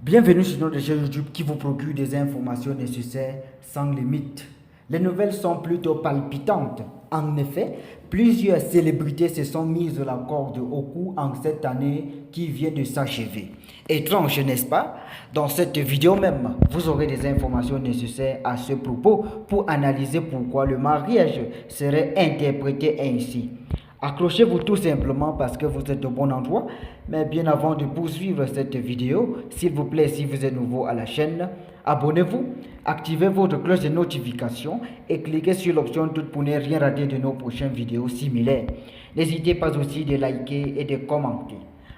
Bienvenue sur notre chaîne YouTube qui vous procure des informations nécessaires sans limite. Les nouvelles sont plutôt palpitantes. En effet, plusieurs célébrités se sont mises la corde au cou en cette année qui vient de s'achever. Étrange, n'est-ce pas? Dans cette vidéo même, vous aurez des informations nécessaires à ce propos pour analyser pourquoi le mariage serait interprété ainsi. Accrochez-vous tout simplement parce que vous êtes au bon endroit. Mais bien avant de poursuivre cette vidéo, s'il vous plaît, si vous êtes nouveau à la chaîne, abonnez-vous, activez votre cloche de notification et cliquez sur l'option toute pour ne rien rater de nos prochaines vidéos similaires. N'hésitez pas aussi de liker et de commenter.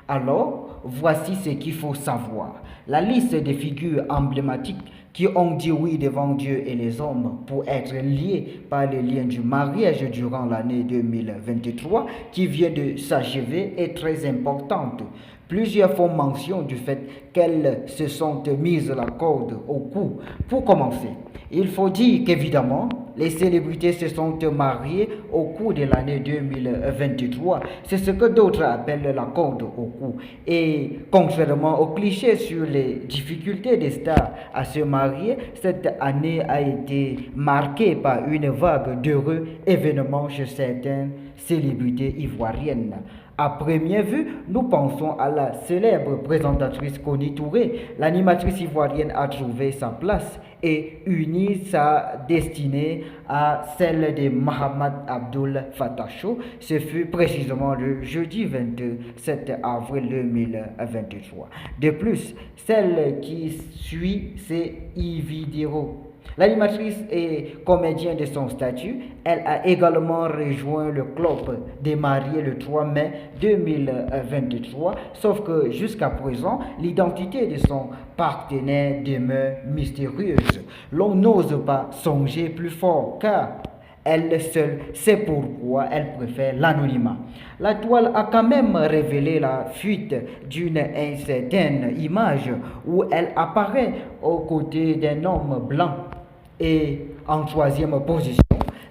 Alors, voici ce qu'il faut savoir. La liste des figures emblématiques qui ont dit oui devant Dieu et les hommes pour être liés par les liens du mariage durant l'année 2023 qui vient de s'achever est très importante. Plusieurs font mention du fait qu'elles se sont mises la corde au cou. Pour commencer, il faut dire qu'évidemment, les célébrités se sont mariées au cours de l'année 2023. C'est ce que d'autres appellent la corde au cou. Et contrairement aux clichés sur les difficultés des stars à se marier, cette année a été marquée par une vague d'heureux événements chez certaines célébrités ivoiriennes. À première vue, nous pensons à la célèbre présentatrice Connie Touré. L'animatrice ivoirienne a trouvé sa place et uni sa destinée à celle de Mohamed Abdul Fattah Chou. Ce fut précisément le jeudi 27 avril 2023. De plus, celle qui suit, c'est Yves Diro. L'animatrice et comédienne de son statut, elle a également rejoint le club des mariés le 3 mai 2023, sauf que jusqu'à présent, l'identité de son partenaire demeure mystérieuse. L'on n'ose pas songer plus fort car elle seule sait pourquoi elle préfère l'anonymat. La toile a quand même révélé la fuite d'une incertaine image où elle apparaît aux côtés d'un homme blanc. Et en troisième position,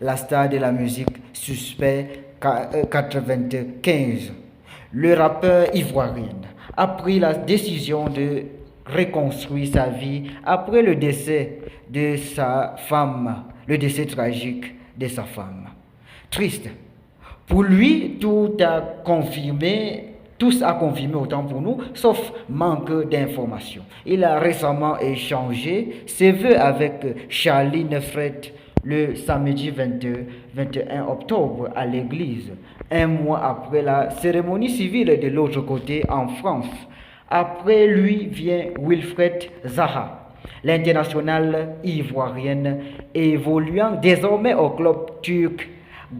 la star de la musique Suspect 95. Le rappeur ivoirien a pris la décision de reconstruire sa vie après le décès de sa femme, le décès tragique de sa femme. Triste. Pour lui, tous a confirmé autant pour nous, sauf manque d'informations. Il a récemment échangé ses vœux avec Charline Fred le samedi 21 octobre à l'église, un mois après la cérémonie civile de l'autre côté en France. Après lui vient Wilfred Zaha, l'international ivoirienne évoluant désormais au club turc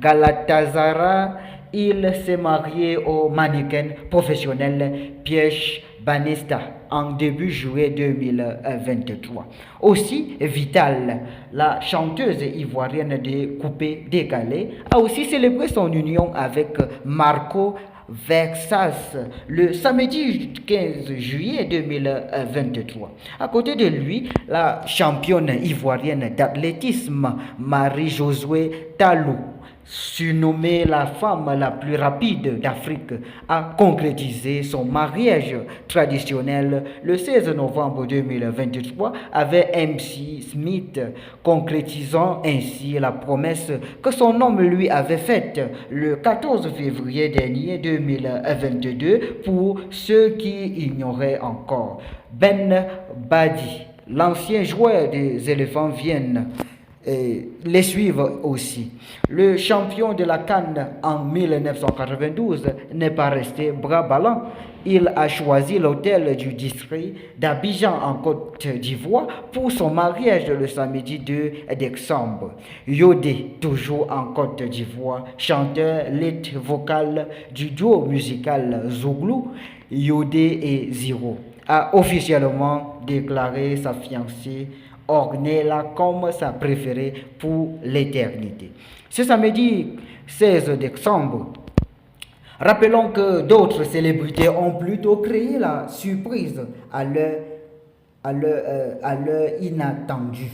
Galatasaray. Il s'est marié au mannequin professionnel Pierre Banesta en début juillet 2023. Aussi, Vital, la chanteuse ivoirienne de coupé décalé, a aussi célébré son union avec Marco Versace le samedi 15 juillet 2023. À côté de lui, la championne ivoirienne d'athlétisme Marie-Josué Talou, surnommée la femme la plus rapide d'Afrique, a concrétisé son mariage traditionnel le 16 novembre 2023 avec MC Smith, concrétisant ainsi la promesse que son homme lui avait faite le 14 février dernier 2022 pour ceux qui ignoraient encore. Ben Badi, l'ancien joueur des éléphants viennent les suivre aussi. Le champion de la CAN en 1992 n'est pas resté bras ballants. Il a choisi l'hôtel du district d'Abidjan en Côte d'Ivoire pour son mariage le samedi 2 décembre. Yodé, toujours en Côte d'Ivoire, chanteur lead vocal du duo musical Zouglou, Yodé et Ziro, a officiellement déclaré sa fiancée Ornella comme sa préférée pour l'éternité. Ce samedi 16 décembre, rappelons que d'autres célébrités ont plutôt créé la surprise à l'heure inattendue,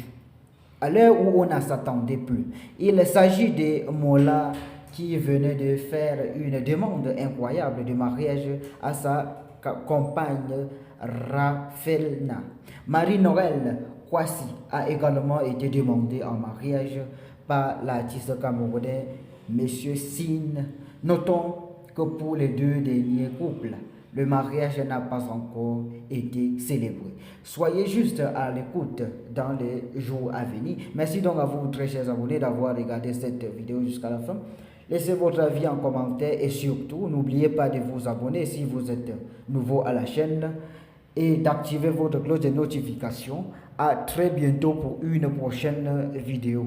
à l'heure où on ne s'attendait plus. Il s'agit de Mola qui venait de faire une demande incroyable de mariage à sa compagne Rafelna. Marie-Noël Kwasi a également été demandée en mariage par l'artiste camerounais M. Sine. Notons que pour les deux derniers couples, le mariage n'a pas encore été célébré. Soyez juste à l'écoute dans les jours à venir. Merci donc à vous, très chers abonnés, d'avoir regardé cette vidéo jusqu'à la fin. Laissez votre avis en commentaire et surtout, n'oubliez pas de vous abonner si vous êtes nouveau à la chaîne et d'activer votre cloche de notification. À très bientôt pour une prochaine vidéo.